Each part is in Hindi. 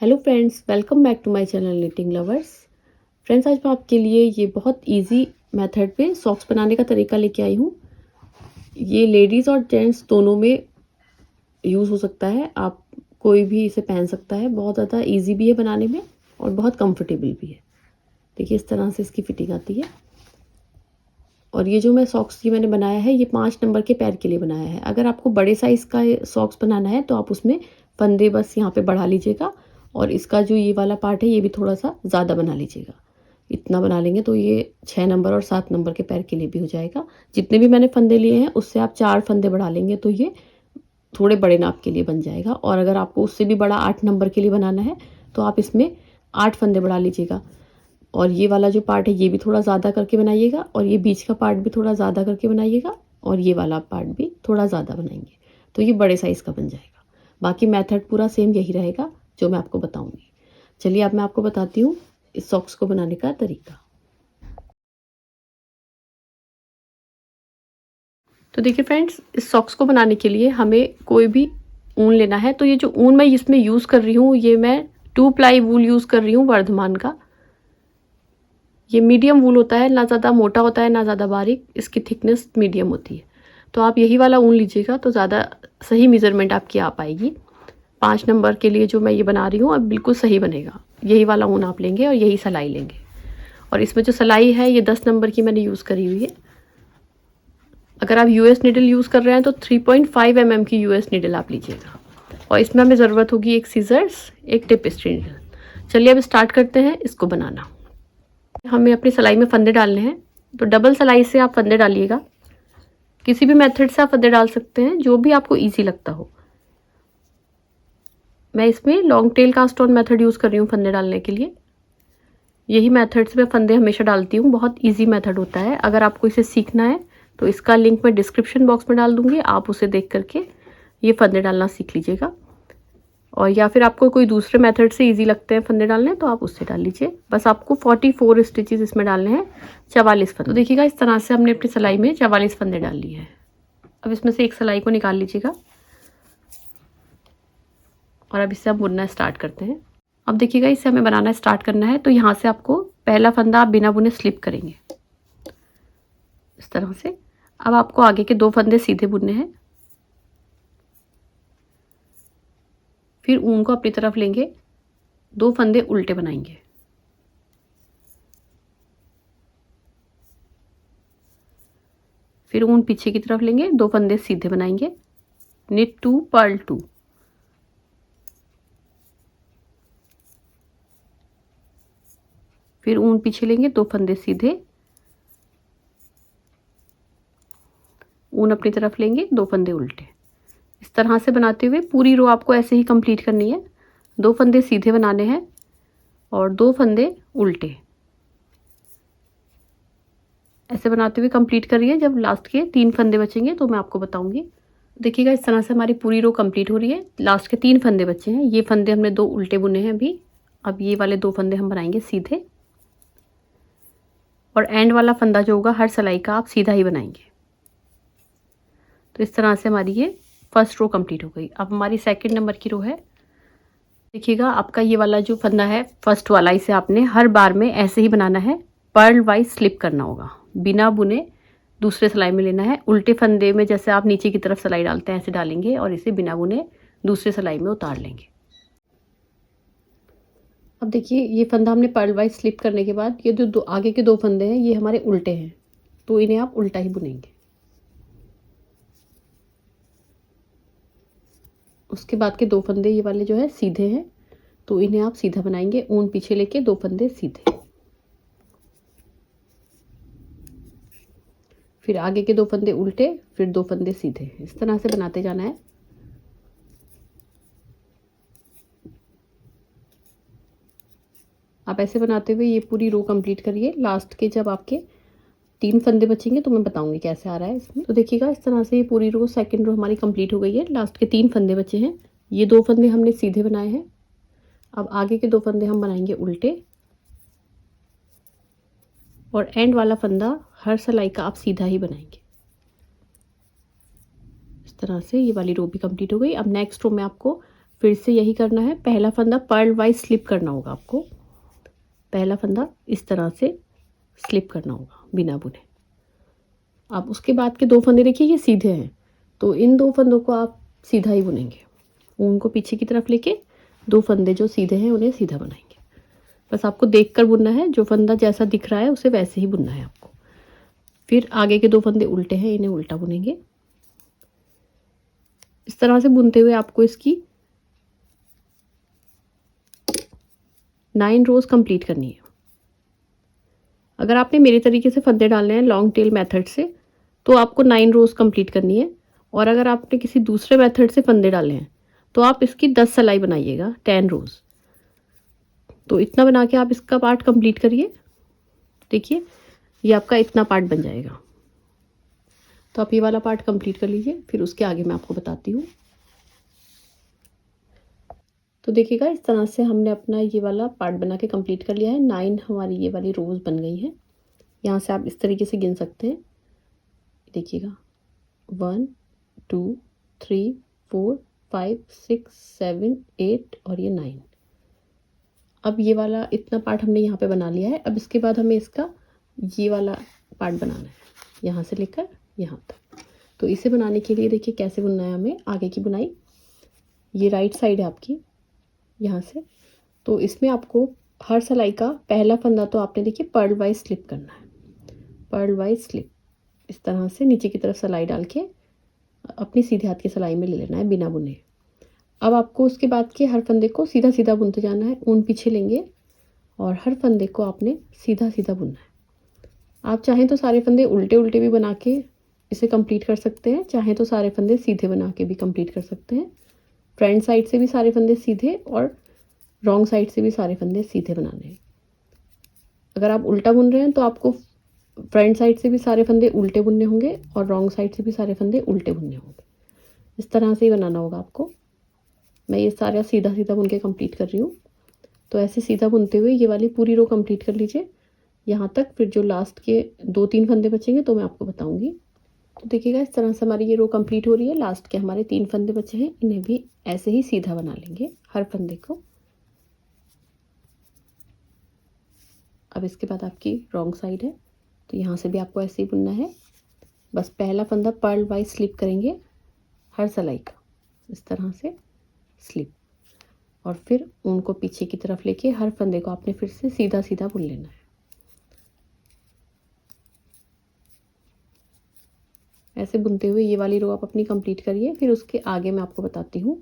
Hello friends, welcome back to my channel knitting lovers. Friends, आज मैं आपके लिए ये बहुत इजी मेथड पे सॉक्स बनाने का तरीका लेके आई हूँ। ये लेडीज़ और जेंट्स दोनों में यूज़ हो सकता है। आप कोई भी इसे पहन सकता है। बहुत ज़्यादा इजी भी है बनाने में और बहुत कंफर्टेबल भी है। देखिए, इस तरह से इसकी फिटिंग आती है। और ये जो मैं सॉक्स मैंने बनाया है, ये 5 नंबर के पैर के लिए बनाया है। अगर आपको बड़े साइज़ का सॉक्स बनाना है तो आप उसमें फंदे बस यहाँ पे बढ़ा लीजिएगा और इसका जो ये वाला पार्ट है ये भी थोड़ा सा ज़्यादा बना लीजिएगा। इतना बना लेंगे तो ये 6 नंबर और 7 नंबर के पैर के लिए भी हो जाएगा। जितने भी मैंने फंदे लिए हैं उससे आप 4 फंदे बढ़ा लेंगे तो ये थोड़े बड़े नाप के लिए बन जाएगा। और अगर आपको उससे भी बड़ा 8 नंबर के लिए बनाना है तो आप इसमें 8 फंदे बढ़ा लीजिएगा। और ये वाला जो पार्ट है ये भी थोड़ा ज़्यादा करके बनाइएगा और ये बीच का पार्ट भी थोड़ा ज़्यादा करके बनाइएगा और ये वाला पार्ट भी थोड़ा ज़्यादा बनाएंगे तो ये बड़े साइज़ का बन जाएगा। बाकी मेथड पूरा सेम यही रहेगा जो मैं आपको बताऊंगी। चलिए अब मैं आपको बताती हूँ इस सॉक्स को बनाने का तरीका। तो देखिए फ्रेंड्स, इस सॉक्स को बनाने के लिए हमें कोई भी ऊन लेना है। तो ये जो ऊन मैं इसमें यूज़ कर रही हूँ ये मैं 2 प्लाई वूल यूज़ कर रही हूँ वर्धमान का। ये मीडियम वूल होता है, ना ज़्यादा मोटा होता है ना ज़्यादा बारीक, इसकी थिकनेस मीडियम होती है। तो आप यही वाला ऊन लीजिएगा तो ज़्यादा सही मेज़रमेंट आपकी आ पाएगी। 5 नंबर के लिए जो मैं ये बना रही हूँ अब बिल्कुल सही बनेगा। यही वाला ऊन आप लेंगे और यही सिलाई लेंगे। और इसमें जो सिलाई है ये 10 नंबर की मैंने यूज़ करी हुई है। अगर आप यूएस नीडल यूज़ कर रहे हैं तो 3.5 mm की यूएस नीडल आप लीजिएगा। और इसमें हमें ज़रूरत होगी एक सीजर्स, एक टिपिस्ट्री नीडल। चलिए अब स्टार्ट करते हैं इसको बनाना। हमें अपनी सिलाई में फंदे डालने हैं तो डबल सिलाई से आप फंदे डालिएगा। किसी भी मेथड से आप फंदे डाल सकते हैं जो भी आपको इजी लगता हो। मैं इसमें long tail cast on method use कर रही हूँ फंदे डालने के लिए। यही मेथड से मैं फंदे हमेशा डालती हूँ। बहुत इजी मेथड होता है। अगर आपको इसे सीखना है तो इसका लिंक मैं डिस्क्रिप्शन बॉक्स में डाल दूँगी। आप उसे देख करके ये फंदे डालना सीख लीजिएगा। और या फिर आपको कोई दूसरे मेथड से इजी लगते हैं फंदे डालने तो आप उससे डाल लीजिए। बस आपको 44 स्टिचेस इसमें डालने हैं, 44 फंदे। तो देखिएगा इस तरह से हमने अपनी सिलाई में 44 फंदे डाल लिए हैं। अब इसमें से एक सिलाई को निकाल लीजिएगा और अब इससे हम बुनना स्टार्ट करते हैं। अब देखिएगा इसे हमें बनाना स्टार्ट करना है तो यहाँ से आपको पहला फंदा आप बिना बुने स्लिप करेंगे इस तरह से। अब आपको आगे के 2 फंदे सीधे बुनने हैं। फिर ऊन को अपनी तरफ लेंगे, 2 फंदे उल्टे बनाएंगे। फिर ऊन पीछे की तरफ लेंगे, 2 फंदे सीधे बनाएंगे। Knit 2 purl 2। फिर ऊन पीछे लेंगे, 2 फंदे सीधे, ऊन अपनी तरफ लेंगे, 2 फंदे उल्टे। इस तरह से बनाते हुए पूरी रो आपको ऐसे ही कंप्लीट करनी है। 2 फंदे सीधे बनाने हैं और 2 फंदे उल्टे। ऐसे बनाते हुए कंप्लीट करिए। जब लास्ट के 3 फंदे बचेंगे तो मैं आपको बताऊंगी। देखिएगा इस तरह से हमारी पूरी रो कंप्लीट हो रही है। लास्ट के 3 फंदे बचे हैं। ये फंदे हमने 2 उल्टे बुने हैं अभी। अब ये वाले 2 फंदे हम बनाएंगे सीधे और एंड वाला फंदा जो होगा हर सिलाई का आप सीधा ही बनाएंगे। तो इस तरह से हमारी ये फर्स्ट रो कंप्लीट हो गई। अब हमारी सेकंड नंबर की रो है। देखिएगा आपका ये वाला जो फंदा है फर्स्ट वाला, इसे आपने हर बार में ऐसे ही बनाना है। पर्ल वाइज स्लिप करना होगा, बिना बुने दूसरे सिलाई में लेना है। उल्टे फंदे में जैसे आप नीचे की तरफ सिलाई डालते हैं ऐसे डालेंगे और इसे बिना बुने दूसरे सिलाई में उतार लेंगे। अब देखिए ये फंदा हमने पर्ल वाइज स्लिप करने के बाद ये जो आगे के 2 फंदे हैं ये हमारे उल्टे हैं तो इन्हें आप उल्टा ही बुनेंगे। उसके बाद के 2 फंदे ये वाले जो है सीधे हैं तो इन्हें आप सीधा बनाएंगे। ऊन पीछे लेके 2 फंदे सीधे, फिर आगे के 2 फंदे उल्टे, फिर 2 फंदे सीधे। इस तरह से बनाते जाना है। आप ऐसे बनाते हुए ये पूरी रो कंप्लीट करिए। लास्ट के जब आपके 3 फंदे बचेंगे तो मैं बताऊंगी कैसे आ रहा है इसमें। तो देखिएगा इस तरह से ये पूरी रो सेकंड रो हमारी कंप्लीट हो गई है। लास्ट के 3 फंदे बचे हैं। ये 2 फंदे हमने सीधे बनाए हैं। अब आगे के 2 फंदे हम बनाएंगे उल्टे और एंड वाला फंदा हर सिलाई का आप सीधा ही बनाएंगे। इस तरह से ये वाली रो भी कंप्लीट हो गई। अब नेक्स्ट रो में आपको फिर से यही करना है। पहला फंदा पर्ल वाइज स्लिप करना होगा आपको। पहला फंदा इस तरह से स्लिप करना होगा बिना बुने। अब उसके बाद के 2 फंदे देखिए ये सीधे हैं, तो इन 2 फंदों को आप सीधा ही बुनेंगे। ऊन को पीछे की तरफ लेके 2 फंदे जो सीधे हैं उन्हें सीधा बनाएंगे। बस आपको देखकर बुनना है, जो फंदा जैसा दिख रहा है उसे वैसे ही बुनना है आपको। फिर आगे के 2 फंदे उल्टे हैं, इन्हें उल्टा बुनेंगे। इस तरह से बुनते हुए आपको इसकी 9 रोज कंप्लीट करनी है। अगर आपने मेरे तरीके से फंदे डालने हैं लॉन्ग टेल मेथड से, तो आपको 9 रोज कंप्लीट करनी है। और अगर आपने किसी दूसरे मेथड से फंदे डाले हैं तो आप इसकी 10 सिलाई बनाइएगा, 10 रोज। तो इतना बना के आप इसका पार्ट कंप्लीट करिए। देखिए ये आपका इतना पार्ट बन जाएगा। तो आप ये वाला पार्ट कंप्लीट कर लीजिए, फिर उसके आगे मैं आपको बताती हूँ। तो देखिएगा इस तरह से हमने अपना ये वाला पार्ट बना के कंप्लीट कर लिया है। 9 हमारी ये वाली रोज बन गई हैं। यहाँ से आप इस तरीके से गिन सकते हैं। देखिएगा 1 2 3 4 5 6 7 8 और ये 9। अब ये वाला इतना पार्ट हमने यहाँ पे बना लिया है। अब इसके बाद हमें इसका ये वाला पार्ट बनाना है, यहाँ से लेकर यहाँ तक। तो इसे बनाने के लिए देखिए कैसे बुनना है हमें। आगे की बुनाई, ये राइट साइड है आपकी यहाँ से, तो इसमें आपको हर सिलाई का पहला फंदा तो आपने देखिए पर्ल वाइज स्लिप करना है। पर्ल वाइज स्लिप इस तरह से नीचे की तरफ सिलाई डाल के अपनी सीधे हाथ की सिलाई में ले लेना है बिना बुने। अब आपको उसके बाद के हर फंदे को सीधा सीधा बुनते जाना है। ऊन पीछे लेंगे और हर फंदे को आपने सीधा सीधा बुनना है। आप चाहें तो सारे फंदे उल्टे उल्टे भी बना के इसे कंप्लीट कर सकते हैं, चाहें तो सारे फंदे सीधे बना के भी कंप्लीट कर सकते हैं। फ्रंट साइड से भी सारे फंदे सीधे और रॉन्ग साइड से भी सारे फंदे सीधे बनाने हैं। अगर आप उल्टा बुन रहे हैं तो आपको फ्रंट साइड से भी सारे फंदे उल्टे बुनने होंगे और रॉन्ग साइड से भी सारे फंदे उल्टे बुनने होंगे। इस तरह से ही बनाना होगा आपको। मैं ये सारा सीधा सीधा बुन के कंप्लीट कर रही हूँ। तो ऐसे सीधा बुनते हुए ये वाली पूरी रो कंप्लीट कर लीजिए यहाँ तक। फिर जो लास्ट के 2-3 फंदे बचेंगे तो मैं आपको बताऊंगी। तो देखिएगा इस तरह से हमारी ये रो कंप्लीट हो रही है। लास्ट के हमारे 3 फंदे बचे हैं, इन्हें भी ऐसे ही सीधा बना लेंगे हर फंदे को। अब इसके बाद आपकी रॉन्ग साइड है, तो यहाँ से भी आपको ऐसे ही बुनना है। बस पहला फंदा पर्ल वाइज स्लिप करेंगे हर सिलाई का, इस तरह से स्लिप, और फिर ऊन को पीछे की तरफ लेके हर फंदे को आपने फिर से सीधा सीधा बुन लेना है। ऐसे बुनते हुए ये वाली रो आप अपनी कंप्लीट करिए, फिर उसके आगे मैं आपको बताती हूँ।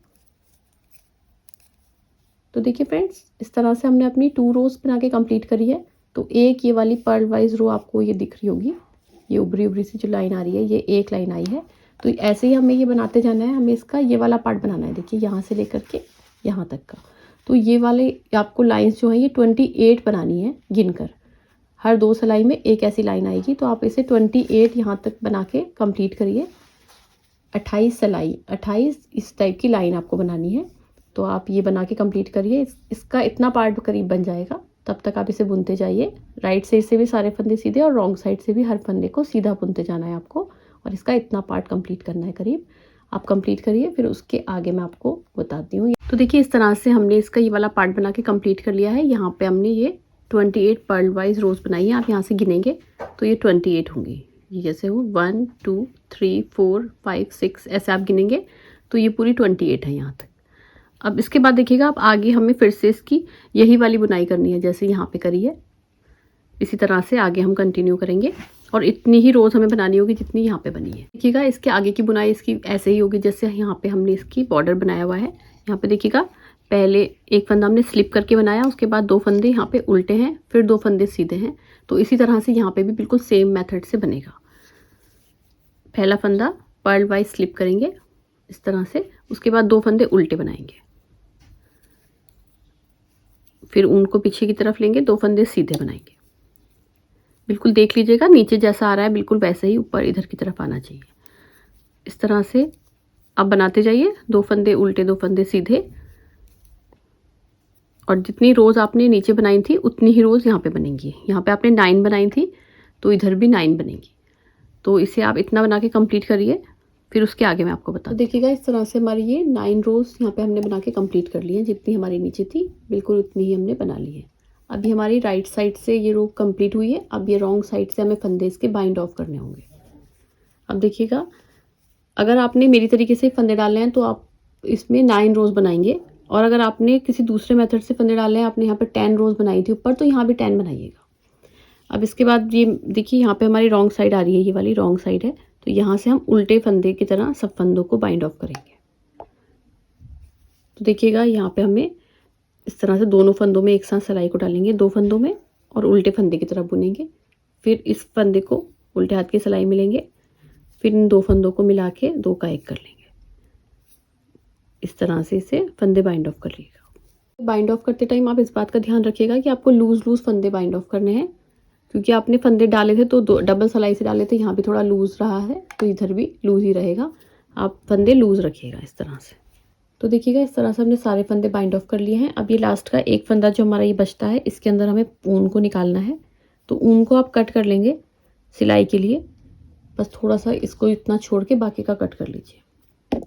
तो देखिए फ्रेंड्स, इस तरह से हमने अपनी 2 रोज बना के कंप्लीट करी है। तो एक ये वाली पर्ल वाइज रो आपको ये दिख रही होगी, ये उभरी उभरी सी जो लाइन आ रही है, ये एक लाइन आई है। तो ऐसे ही हमें ये बनाते जाना है। हमें इसका ये वाला पार्ट बनाना है, देखिए यहाँ से लेकर के यहाँ तक का। तो ये वाले आपको लाइन्स जो है ये 28 बनानी है गिनकर। हर 2 सिलाई में एक ऐसी लाइन आएगी, तो आप इसे 28 यहाँ तक बना के कंप्लीट करिए। 28 सिलाई, 28 इस टाइप की लाइन आपको बनानी है। तो आप ये बना के कंप्लीट करिए। इसका इतना पार्ट करीब बन जाएगा, तब तक आप इसे बुनते जाइए। राइट साइड से भी सारे फंदे सीधे और रॉन्ग साइड से भी हर फंदे को सीधा बुनते जाना है आपको, और इसका इतना पार्ट कंप्लीट करना है करीब। आप कंप्लीट करिए, फिर उसके आगे मैं आपको बताती हूँ। तो देखिए इस तरह से हमने इसका ये वाला पार्ट बना के कंप्लीट कर लिया है। यहाँ पे हमने ये 28 पर्ल वाइज रोज बनाई है। आप यहाँ से गिनेंगे तो ये 28 होंगी। ये जैसे हो 1 2 3 4 5 6 ऐसे आप गिनेंगे तो ये पूरी 28 है यहाँ तक। अब इसके बाद देखिएगा आप आगे हमें फिर से इसकी यही वाली बुनाई करनी है जैसे यहाँ पे करी है। इसी तरह से आगे हम कंटिन्यू करेंगे और इतनी ही रोज हमें बनानी होगी जितनी यहाँ पे बनी है। देखिएगा इसके आगे की बुनाई इसकी ऐसे ही होगी जैसे यहाँ पे हमने इसकी बॉर्डर बनाया हुआ है। यहाँ पे देखिएगा पहले एक फंदा हमने स्लिप करके बनाया, उसके बाद 2 फंदे यहाँ पे उल्टे हैं, फिर 2 फंदे सीधे हैं। तो इसी तरह से यहाँ पे भी बिल्कुल सेम मेथड से बनेगा। पहला फंदा पर्ल वाइज स्लिप करेंगे इस तरह से, उसके बाद 2 फंदे उल्टे बनाएंगे, फिर ऊन को पीछे की तरफ लेंगे, 2 फंदे सीधे बनाएंगे। बिल्कुल देख लीजिएगा नीचे जैसा आ रहा है बिल्कुल वैसे ही ऊपर इधर की तरफ आना चाहिए। इस तरह से आप बनाते जाइए, 2 फंदे उल्टे 2 फंदे सीधे, और जितनी रोज आपने नीचे बनाई थी उतनी ही रोज यहाँ पे बनेंगी। यहाँ पे आपने 9 बनाई थी तो इधर भी 9 बनेगी। तो इसे आप इतना बना के कंप्लीट करिए। फिर उसके आगे मैं आपको बता। तो देखिएगा इस तरह से हमारी ये 9 रोज़ यहाँ पे हमने बना के कंप्लीट कर ली है। जितनी हमारी नीचे थी बिल्कुल उतनी ही हमने बना ली है। अभी हमारी राइट साइड से ये रो कंप्लीट हुई है। अब ये रॉन्ग साइड से हमें फंदे इसके बाइंड ऑफ करने होंगे। अब देखिएगा, अगर आपने मेरी तरीके से फंदे डालने हैं तो आप इसमें 9 रोज़ बनाएंगे, और अगर आपने किसी दूसरे मेथड से फंदे डाले हैं, आपने यहाँ पे 10 रोज़ बनाई थी ऊपर, तो यहाँ भी 10 बनाइएगा। अब इसके बाद ये देखिए यहाँ पे हमारी रॉन्ग साइड आ रही है, ये वाली रॉन्ग साइड है, तो यहाँ से हम उल्टे फंदे की तरह सब फंदों को बाइंड ऑफ करेंगे। तो देखिएगा यहाँ पे हमें इस तरह से दोनों फंदों में एक साथ सिलाई को डालेंगे, 2 फंदों में, और उल्टे फंदे की तरफ बुनेंगे। फिर इस फंदे को उल्टे हाथ की सिलाई मिलेंगे, फिर इन 2 फंदों को मिला के 2 का 1 कर लेंगे। इस तरह से इसे फंदे बाइंड ऑफ कर लीजिएगा। बाइंड ऑफ करते टाइम आप इस बात का ध्यान रखिएगा कि आपको लूज़ लूज़ फंदे बाइंड ऑफ करने हैं, क्योंकि आपने फंदे डाले थे तो डबल सिलाई से डाले थे, यहाँ भी थोड़ा लूज़ रहा है तो इधर भी लूज़ ही रहेगा। आप फंदे लूज़ रखिएगा इस तरह से। तो देखिएगा इस तरह से हमने सारे फंदे बाइंड ऑफ कर लिए हैं। अब ये लास्ट का एक फंदा जो हमारा ये बचता है, इसके अंदर हमें ऊन को निकालना है। तो ऊन को आप कट कर लेंगे सिलाई के लिए, बस थोड़ा सा इसको इतना छोड़ के बाकी का कट कर लीजिए।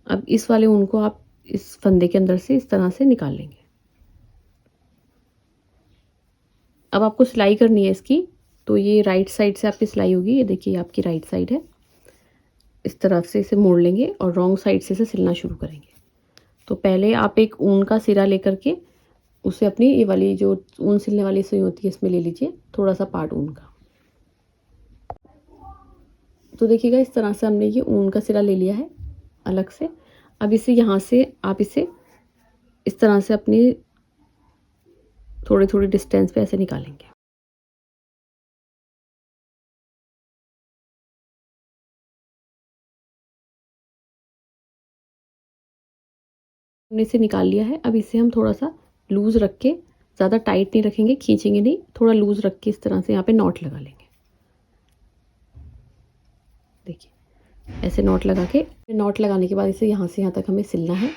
अब इस वाले ऊन को आप इस फंदे के अंदर से इस तरह से निकाल लेंगे। अब आपको सिलाई करनी है इसकी, तो ये राइट साइड से आपकी सिलाई होगी। ये देखिए आपकी राइट साइड है, इस तरफ से इसे मोड़ लेंगे और रॉन्ग साइड से इसे सिलना शुरू करेंगे। तो पहले आप एक ऊन का सिरा लेकर के उसे अपनी ये वाली जो ऊन सिलने वाली सुई होती है इसमें ले लीजिए, थोड़ा सा पार्ट ऊन का। तो देखिएगा इस तरह से हमने ये ऊन का सिरा ले लिया है अलग से। अब इसे यहाँ से आप इसे इस तरह से अपनी थोड़ी थोड़ी डिस्टेंस पे ऐसे निकालेंगे। हमने इसे निकाल लिया है। अब इसे हम थोड़ा सा लूज़ रख के, ज़्यादा टाइट नहीं रखेंगे, खींचेंगे नहीं, थोड़ा लूज़ रख के इस तरह से यहाँ पे नॉट लगा लेंगे। देखिए ऐसे नॉट लगा के, नॉट लगाने के बाद इसे यहाँ से यहाँ तक हमें सिलना है।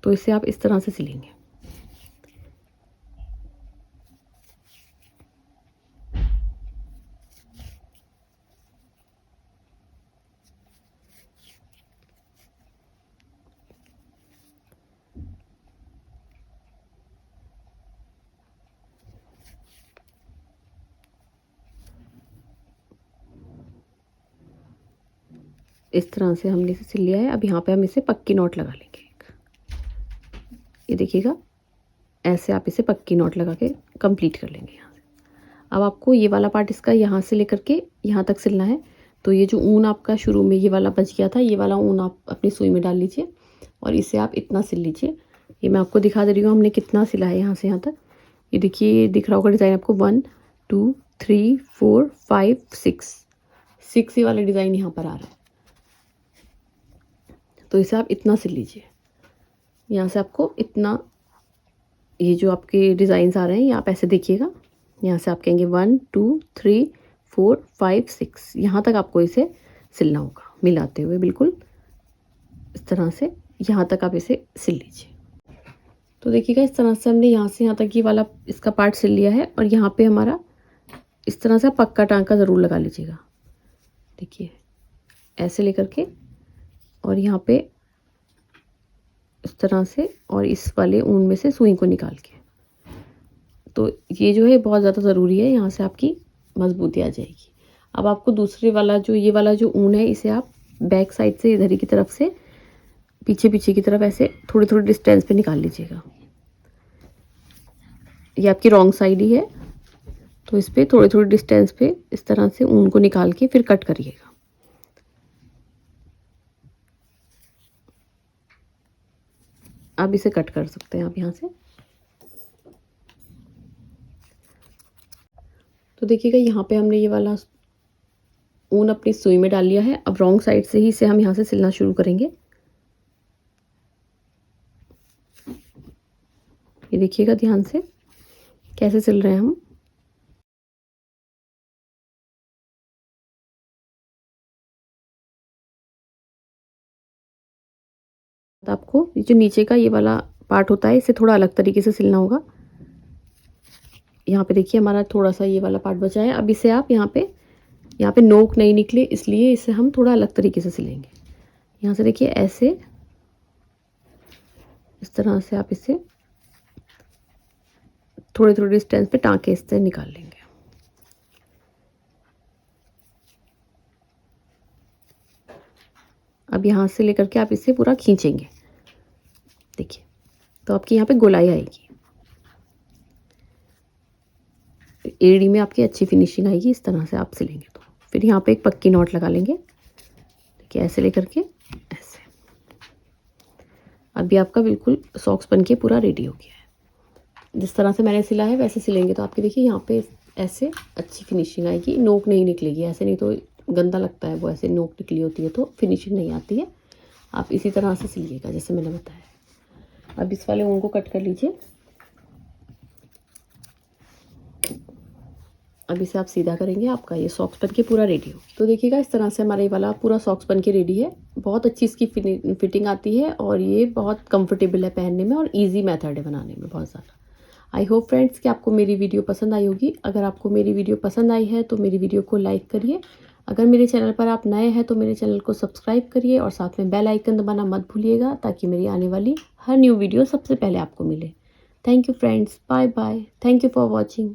तो इसे आप इस तरह से सिलेंगे। इस तरह से हमने इसे सिल लिया है। अब यहाँ पे हम इसे पक्की नॉट लगा लेंगे। ये देखिएगा ऐसे आप इसे पक्की नॉट लगा के कंप्लीट कर लेंगे यहाँ से। अब आपको ये वाला पार्ट इसका यहाँ से लेकर के यहाँ तक सिलना है। तो ये जो ऊन आपका शुरू में ये वाला बच गया था, ये वाला ऊन आप अपनी सुई में डाल लीजिए और इसे आप इतना सिल लीजिए। ये मैं आपको दिखा दे रही हूँ हमने कितना सिला है यहाँ से यहाँ तक। ये देखिए, ये दिख रहा होगा डिज़ाइन आपको, 1 2 3 4 5 6 ये वाला डिज़ाइन यहाँ पर आ रहा है। तो इसे आप इतना सिल लीजिए। यहाँ से आपको इतना, ये जो आपके डिज़ाइंस आ रहे हैं ये आप ऐसे देखिएगा। यहाँ से आप कहेंगे 1 2 3 4 5 6, यहाँ तक आपको इसे सिलना होगा मिलाते हुए, बिल्कुल इस तरह से यहाँ तक आप इसे सिल लीजिए। तो देखिएगा इस तरह से हमने यहाँ से यहाँ तक ये वाला इसका पार्ट सिल लिया है। और यहाँ पे हमारा इस तरह से पक्का टांका ज़रूर लगा लीजिएगा। देखिए ऐसे लेकर के, और यहाँ पे इस तरह से, और इस वाले ऊन में से सुई को निकाल के। तो ये जो है बहुत ज़्यादा ज़रूरी है, यहाँ से आपकी मजबूती आ जाएगी। अब आपको दूसरे वाला जो ये वाला जो ऊन है, इसे आप बैक साइड से इधर ही की तरफ से पीछे पीछे की तरफ ऐसे थोड़ी थोड़ी डिस्टेंस पे निकाल लीजिएगा। ये आपकी रॉन्ग साइड ही है, तो इस पर थोड़ी थोड़ी डिस्टेंस पे इस तरह से ऊन को निकाल के फिर कट करिएगा। आप इसे कट कर सकते हैं आप यहाँ से। तो देखिएगा यहाँ पे हमने ये वाला ऊन अपनी सुई में डाल लिया है। अब रॉन्ग साइड से ही इसे हम यहाँ से सिलना शुरू करेंगे। ये देखिएगा ध्यान से कैसे सिल रहे हैं हम। आपको ये जो नीचे का ये वाला पार्ट होता है, इसे थोड़ा अलग तरीके से सिलना होगा। यहाँ पे देखिए हमारा थोड़ा सा ये वाला पार्ट बचा है। अब इसे आप यहाँ पे यहाँ पे नोक नहीं निकले इसलिए इसे हम थोड़ा अलग तरीके से सिलेंगे। यहाँ से देखिए ऐसे, इस तरह से आप इसे थोड़ी थोड़ी डिस्टेंस पे टाँके इससे निकाल लेंगे। अब यहाँ से लेकर के आप इसे पूरा खींचेंगे, देखिए तो आपकी यहाँ पे गोलाई आएगी, एड़ी में आपकी अच्छी फिनिशिंग आएगी। इस तरह से आप सिलेंगे तो फिर यहाँ पे एक पक्की नॉट लगा लेंगे, देखिए ऐसे लेकर के ऐसे। अभी आपका बिल्कुल सॉक्स बन के पूरा रेडी हो गया है। जिस तरह से मैंने सिला है वैसे सिलेंगे तो आपकी देखिए यहाँ पे ऐसे अच्छी फिनिशिंग आएगी, नोक नहीं निकलेगी। ऐसे नहीं तो गंदा लगता है, वो ऐसे नोक निकली होती है तो फिनिशिंग नहीं आती है। आप इसी तरह से सिलिएगा जैसे मैंने बताया। अब इस वाले ऊन को कट कर लीजिए। अब इसे आप सीधा करेंगे, आपका ये सॉक्स बन के पूरा रेडी हो। तो देखिएगा इस तरह से हमारा ये वाला पूरा सॉक्स बन के रेडी है। बहुत अच्छी इसकी फिटिंग आती है और ये बहुत कंफर्टेबल है पहनने में और इजी मेथड है बनाने में बहुत ज़्यादा। आई होप फ्रेंड्स कि आपको मेरी वीडियो पसंद आई होगी। अगर आपको मेरी वीडियो पसंद आई है तो मेरी वीडियो को लाइक करिए। अगर मेरे चैनल पर आप नए हैं तो मेरे चैनल को सब्सक्राइब करिए और साथ में बेल आइकन दबाना मत भूलिएगा ताकि मेरी आने वाली हर न्यू वीडियो सबसे पहले आपको मिले। Thank you friends, bye bye, thank you for watching.